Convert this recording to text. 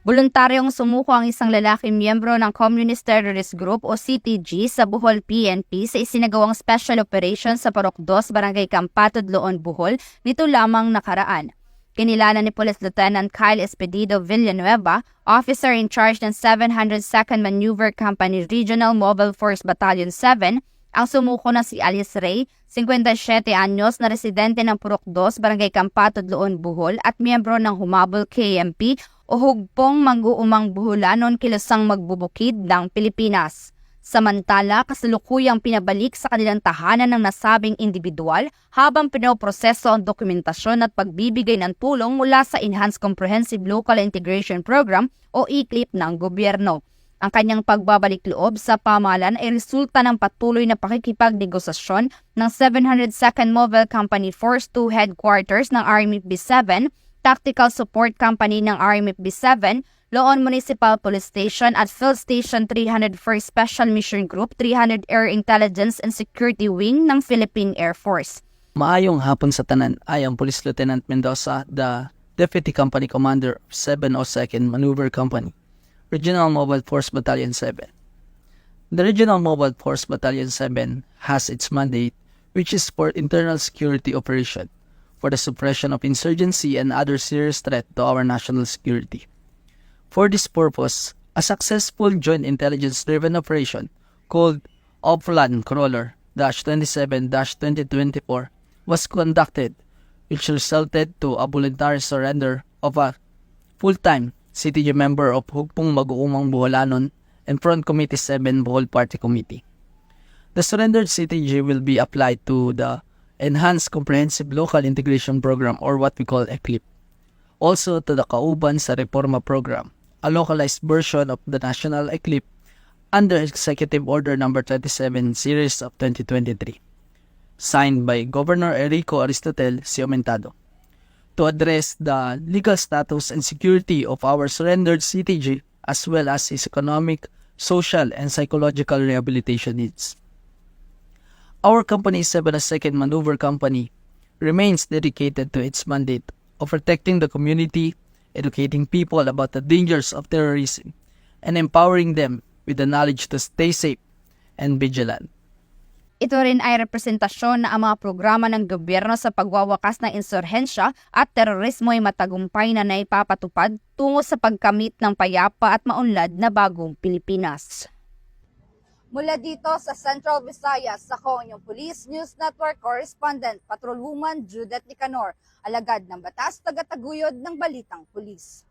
Voluntaryong sumuko ang isang lalaking miyembro ng Communist Terrorist Group o CTG sa Bohol PNP sa isinagawang special operation sa Parok 2, Barangay Campatod, Loon, Bohol nito lamang nakaraan. Kinilala ni Police Lieutenant Kyle Espedido Villanueva, officer in charge ng 702nd Maneuver Company Regional Mobile Force Battalion 7, ang sumuko na si Alice Ray, 57 anyos na residente ng Purok 2, Barangay Campatod, Loon, Bohol at miyembro ng Humabol KMP o Hugpong Mag-uumang Boholanon Kilusang Magbubukid ng Pilipinas. Samantala, kasalukuyang pinabalik sa kanilang tahanan ng nasabing individual habang pinoproseso ang dokumentasyon at pagbibigay ng tulong mula sa Enhanced Comprehensive Local Integration Program o ECLIP ng gobyerno. Ang kanyang pagbabalik loob sa pamahalaan ay resulta ng patuloy na pakikipagnegosasyon ng 702nd Mobile Company Force 2 Headquarters ng RMFB 7, Tactical Support Company ng RMFB 7, Loon Municipal Police Station at Field Station 301st Special Mission Group 300 Air Intelligence and Security Wing ng Philippine Air Force. Maayong hapon sa tanan, I am Police Lieutenant Mendoza, the Deputy Company Commander of 702nd Maneuver Company, Regional Mobile Force Battalion 7. The Regional Mobile Force Battalion 7 has its mandate, which is for internal security operation, for the suppression of insurgency and other serious threat to our national security. For this purpose, a successful joint intelligence-driven operation called Oplan Crawler-27-2024 was conducted, which resulted to a voluntary surrender of a full-time CTG member of Hugpong Mag-uumang Boholanon and Front Committee 7 Bohol Party Committee. The surrendered CTG will be applied to the Enhanced Comprehensive Local Integration Program or what we call ECLIP. Also to the Kauban sa Reforma Program, a localized version of the National ECLIP under Executive Order No. 27 Series of 2023, signed by Governor Enrico Aristotel Ciomentado, to address the legal status and security of our surrendered CTG as well as his economic, social, and psychological rehabilitation needs. Our company, 702nd Maneuver Company, remains dedicated to its mandate of protecting the community, educating people about the dangers of terrorism, and empowering them with the knowledge to stay safe and vigilant. Ito rin ay representasyon na ang mga programa ng gobyerno sa pagwawakas ng insurhensya at terorismo ay matagumpay na naipapatupad tungo sa pagkamit ng payapa at maunlad na bagong Pilipinas. Mula dito sa Central Visayas, ako ang Police News Network Correspondent, Patrolwoman Judith Nicanor, alagad ng batas, tagataguyod ng Balitang Pulis.